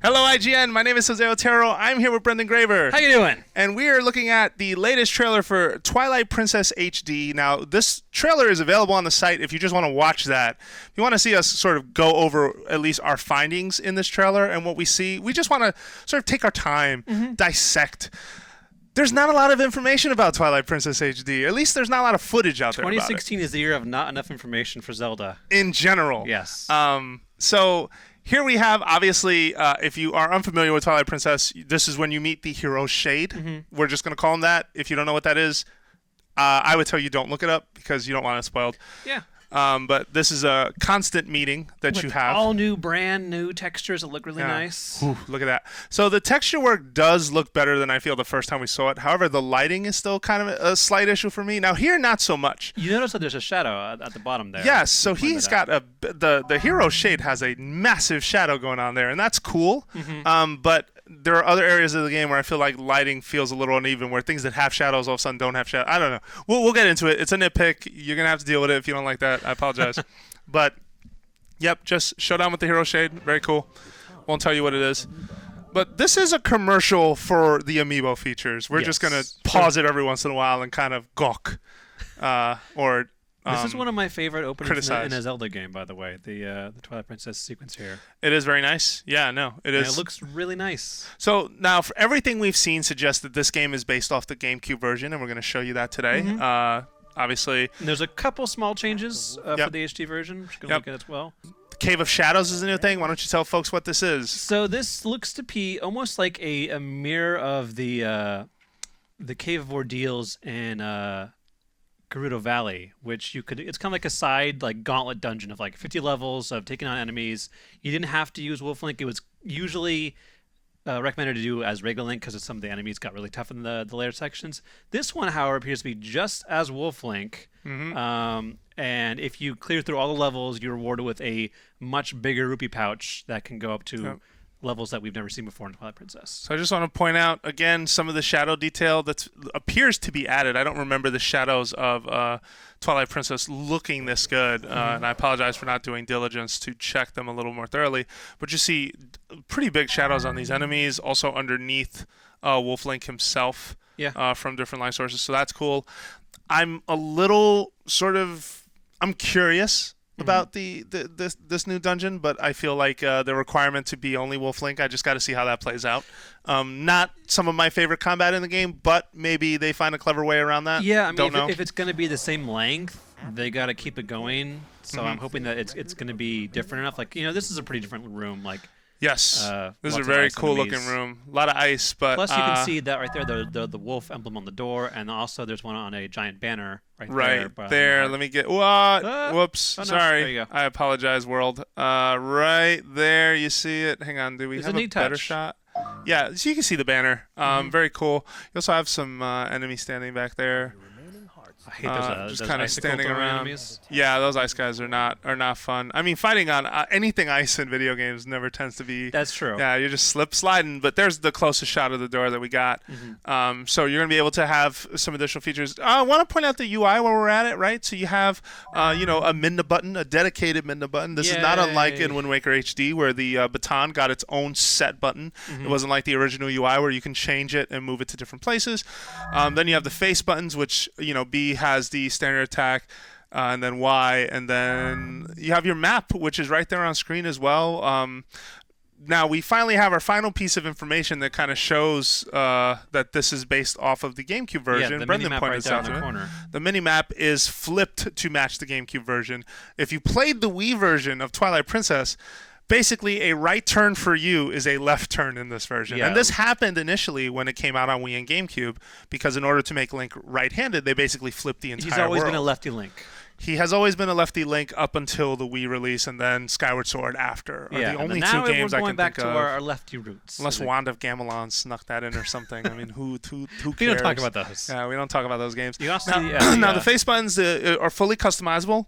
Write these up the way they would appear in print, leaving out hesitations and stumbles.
Hello, IGN. My name is Otero. I'm here with Brendan Graeber. How you doing? And we are looking at the latest trailer for Twilight Princess HD. Now, this trailer is available on the site if you just want to watch that. If you want to see us sort of go over at least our findings in this trailer and what we see, we just want to sort of take our time, dissect. There's not a lot of information about Twilight Princess HD. At least there's not a lot of footage out there about it. 2016 is the year of not enough information for Zelda. In general. Yes. So here we have, obviously, if you are unfamiliar with Twilight Princess, this is when you meet the hero Shade. We're just going to call him that. If you don't know what that is, I would tell you don't look it up because you don't want it spoiled. Yeah. But this is a constant meeting that With you have. all new, brand new textures that look really nice. Ooh, look at that. So the texture work does look better than I feel the first time we saw it. However, the lighting is still kind of a slight issue for me. Now here, not so much. You notice that there's a shadow at the bottom there. Yes, so he's got the hero Shade has a massive shadow going on there, and that's cool. But there are other areas of the game where I feel like lighting feels a little uneven, where things that have shadows all of a sudden don't have shadows. I don't know. We'll get into it. It's a nitpick. You're going to have to deal with it if you don't like that. I apologize. But, yep, just showdown with the hero Shade. Very cool. Won't tell you what it is. But this is a commercial for the Amiibo features. We're just going to pause it every once in a while and kind of gawk. This is one of my favorite openings in a Zelda game, by the way, the Twilight Princess sequence here. It is very nice. Yeah, no, it is. And it looks really nice. So now, for everything we've seen suggests that this game is based off the GameCube version, and we're going to show you that today. Obviously, and there's a couple small changes for the HD version, which you can look at as well. The Cave of Shadows is a new thing. Why don't you tell folks what this is? So this looks to be almost like a mirror of the Cave of Ordeals in Gerudo Valley, which it's kind of like a side gauntlet dungeon of 50 levels of taking on enemies. You didn't have to use Wolf Link. It was usually recommended to do as regular Link because some of the enemies got really tough in the later sections. This one, however, appears to be just as Wolf Link. And if you clear through all the levels, you're rewarded with a much bigger rupee pouch that can go up to levels that we've never seen before in Twilight Princess. So I just want to point out, again, some of the shadow detail that appears to be added. I don't remember the shadows of Twilight Princess looking this good, and I apologize for not doing diligence to check them a little more thoroughly. But you see pretty big shadows on these enemies, also underneath Wolf Link himself from different light sources, so that's cool. I'm a little I'm curious about this new dungeon, but I feel like the requirement to be only Wolf Link, I just got to see how that plays out. Not some of my favorite combat in the game, but maybe they find a clever way around that. Yeah, I mean, if it's going to be the same length, they got to keep it going. So I'm hoping that it's going to be different enough. This is a pretty different room. Yes, this is a very cool looking room. A lot of ice, but plus you can see that right there, the wolf emblem on the door, and also there's one on a giant banner right there. Let me get what? Whoops, oh, no. sorry. There you go. I apologize, world. Right there, you see it. Hang on, do we have a better shot? Yeah, so you can see the banner. Very cool. You also have some enemies standing back there. I hate just kind of standing around. Enemies. Yeah, those ice guys are not fun. I mean, fighting on anything ice in video games never tends to be. That's true. Yeah, you're just sliding. But there's the closest shot of the door that we got. So you're gonna be able to have some additional features. I want to point out the UI while we're at it, right? So you have, a Midna button, a dedicated Midna button. This is not unlike in Wind Waker HD, where the baton got its own set button. It wasn't like the original UI where you can change it and move it to different places. Then you have the face buttons, which B has the standard attack, and then Y, and then you have your map, which is right there on screen as well. Now we finally have our final piece of information that kind of shows that this is based off of the GameCube version. Yeah, the Brendan mini-map pointed out in the corner. The mini-map is flipped to match the GameCube version. If you played the Wii version of Twilight Princess, basically a right turn for you is a left turn in this version. Yeah. And this happened initially when it came out on Wii and GameCube, because in order to make Link right-handed, they basically flipped the entire world. He's always been a lefty Link. He has always been a lefty Link up until the Wii release, and then Skyward Sword after are the only two games I can think of. Now we're going back to our lefty roots. Unless Wand of Gamelon snuck that in or something. I mean, who cares? We don't talk about those. Yeah, we don't talk about those games. You also now the face buttons are fully customizable.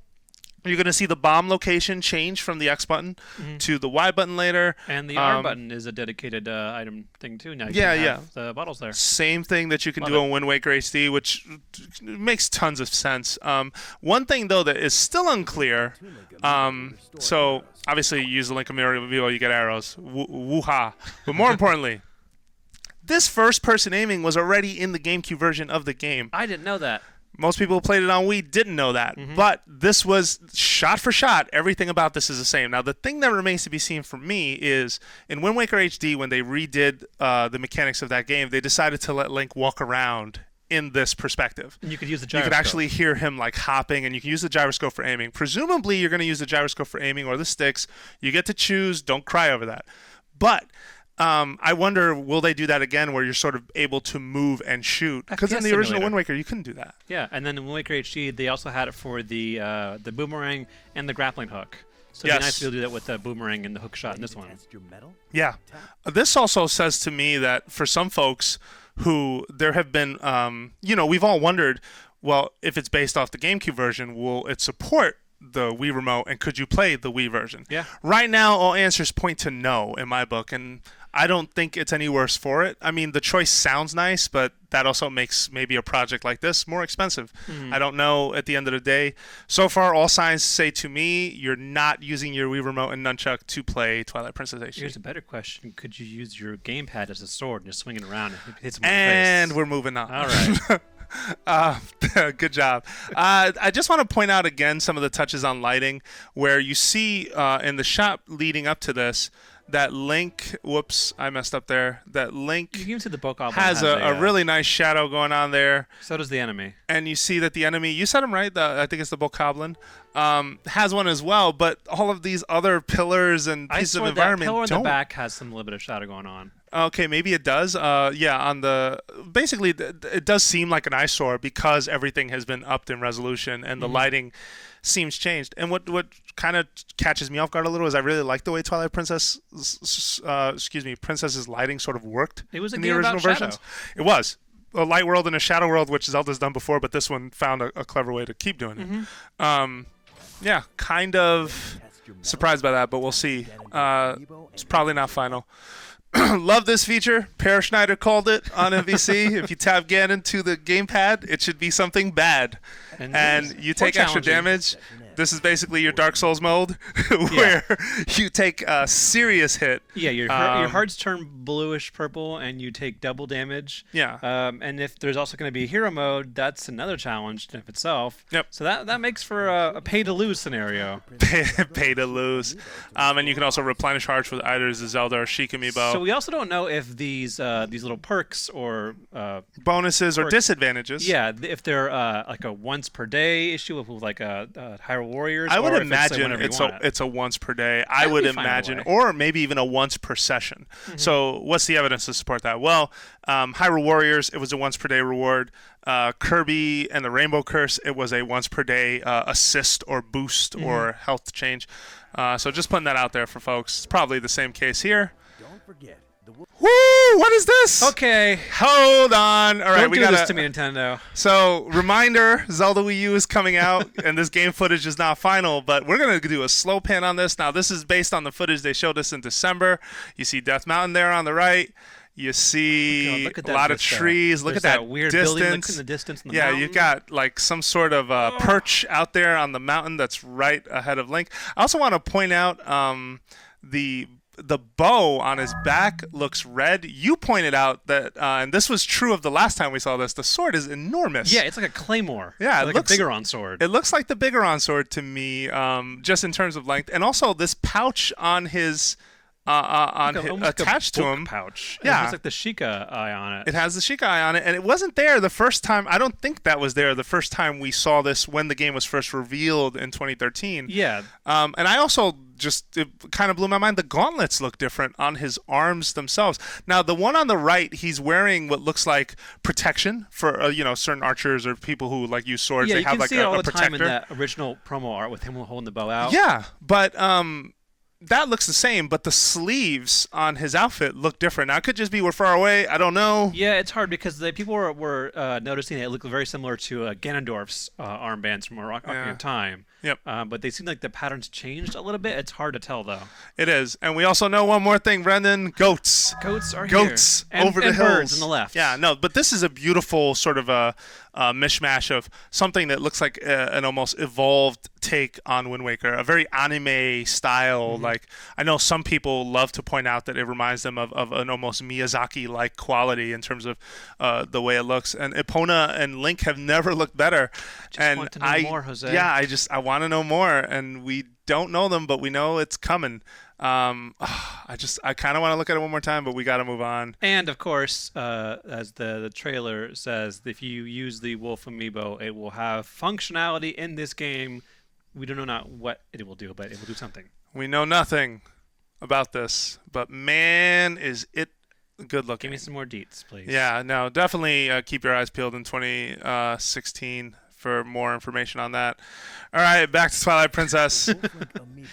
You're going to see the bomb location change from the X button to the Y button later. And the R button is a dedicated item thing too. Now you can have the bottles there. Same thing that you can do on Wind Waker HD, which makes tons of sense. One thing, though, that is still unclear, so obviously you use the Link Amiibo, you get arrows. Woo-ha. But more importantly, this first-person aiming was already in the GameCube version of the game. I didn't know that. Most people who played it on Wii didn't know that, but this was shot for shot. Everything about this is the same. Now, the thing that remains to be seen for me is in Wind Waker HD, when they redid the mechanics of that game, they decided to let Link walk around in this perspective. And you could use the gyroscope. You could actually hear him like hopping, and you can use the gyroscope for aiming. Presumably, you're going to use the gyroscope for aiming or the sticks. You get to choose. Don't cry over that. But I wonder, will they do that again where you're sort of able to move and shoot? Because in the original Wind Waker, you couldn't do that. Yeah, and then in Wind Waker HD, they also had it for the boomerang and the grappling hook. So it'd be nice to be able to do that with the boomerang and the hook shot in this one. Yeah. This also says to me that for some folks who there have been, we've all wondered, well, if it's based off the GameCube version, will it support the Wii Remote, and could you play the Wii version? Yeah. Right now, all answers point to no in my book, and I don't think it's any worse for it. I mean, the choice sounds nice, but that also makes maybe a project like this more expensive. I don't know at the end of the day. So far, all signs say to me, you're not using your Wii Remote and Nunchuck to play Twilight Princess HD. Here's a better question. Could you use your gamepad as a sword and just swing it around and hit someone in the face? We're moving on. All right. Good job. I just want to point out again some of the touches on lighting where you see in the shot leading up to this that Link, whoops, I messed up there. That Link you can see the Bokoblin has a really nice shadow going on there. So does the enemy. And you see that the enemy, you said him right, I think it's the Bokoblin, has one as well, but all of these other pillars and pieces of environment pillar in don't. the back has some little bit of shadow going on. Okay, maybe it does. Basically, it does seem like an eyesore because everything has been upped in resolution and the lighting seems changed. And what kind of catches me off guard a little is I really like the way Twilight Princess's lighting sort of worked. It was in the original versions. It was a light world and a shadow world, which Zelda's done before, but this one found a clever way to keep doing it. Yeah, kind of surprised by that, but we'll see. It's probably not final. Love this feature. Per Schneider called it on MVC. If you tap Ganon to the gamepad, it should be something bad. And you take extra damage. This is basically your Dark Souls mode, where you take a serious hit. Yeah, your hearts turn bluish purple, and you take double damage. Yeah. And if there's also going to be hero mode, that's another challenge in of itself. Yep. So that makes for a pay-to-lose scenario. Pay to lose. And you can also replenish hearts with either the Zelda or Sheik Amiibo. So we also don't know if these little perks or bonuses or disadvantages. Yeah, if they're like a once per day issue with like a Hyrule Warriors. I would imagine it's a once per day. I would imagine, or maybe even a once per session. So what's the evidence to support that? Well, Hyrule Warriors, it was a once per day reward. Kirby and the Rainbow Curse, it was a once per day assist or boost or health change. So just putting that out there for folks. It's probably the same case here. Don't forget. Woo! What is this? Okay. Hold on. All right, Don't do this to me, Nintendo. So, reminder, Zelda Wii U is coming out, and this game footage is not final, but we're going to do a slow pan on this. Now, this is based on the footage they showed us in December. You see Death Mountain there on the right. You see a lot of trees. Look at that weird distance. building in the distance. In the mountain. You've got like some sort of perch out there on the mountain that's right ahead of Link. I also want to point out the bow on his back looks red. You pointed out that, and this was true of the last time we saw this, the sword is enormous. Yeah, it's like a claymore. Yeah, it looks like a Bigoron sword. It looks like the Bigoron sword to me, just in terms of length. And also this pouch on his... attached to him. Pouch. Yeah. It has like the Sheikah eye on it. It has the Sheikah eye on it, and it wasn't there the first time. I don't think that was there the first time we saw this when the game was first revealed in 2013. Yeah. And I also it kind of blew my mind. The gauntlets look different on his arms themselves. Now, the one on the right, he's wearing what looks like protection for certain archers or people who like use swords. Yeah, they you have can like see it all the protector. time in that original promo art with him holding the bow out. Yeah, but that looks the same, but the sleeves on his outfit look different. Now, it could just be we're far away. I don't know. Yeah, it's hard because people were noticing that it looked very similar to Ganondorf's armbands from Ocarina of Time. Yep. But they seem like the patterns changed a little bit. It's hard to tell, though. It is. And we also know one more thing, Brendan. Goats. Goats are Goats here. over the and hills. Birds on the left. Yeah, no, but this is a beautiful sort of a mishmash of something that looks like an almost evolved take on Wind Waker, a very anime style. Like, I know some people love to point out that it reminds them of an almost Miyazaki-like quality in terms of the way it looks. And Epona and Link have never looked better. Just want to know more, Jose. Yeah, I want to know more, and we don't know them, but we know it's coming. I kind of want to look at it one more time, but we got to move on. And of course, as the trailer says, if you use the Wolf Amiibo, it will have functionality in this game. We don't know not what it will do, but it will do something. We know nothing about this, but man, is it good looking. Give me some more deets, please. Yeah, no, definitely keep your eyes peeled in 2016 for more information on that. All right, back to Twilight Princess.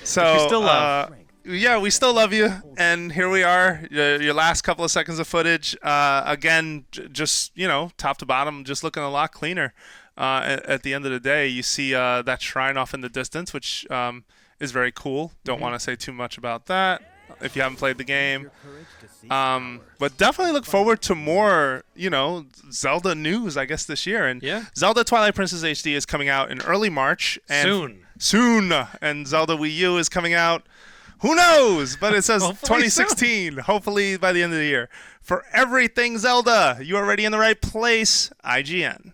So, you still love. Yeah, we still love you, and here we are. Your last couple of seconds of footage. Again, just top to bottom, just looking a lot cleaner. At the end of the day, you see that shrine off in the distance, which is very cool. Don't want to say too much about that if you haven't played the game. But definitely look forward to more, Zelda news, I guess, this year. And Zelda Twilight Princess HD is coming out in early March. And soon. And Zelda Wii U is coming out. Who knows? But it says 2016. Soon. Hopefully by the end of the year. For everything Zelda, you are already in the right place. IGN.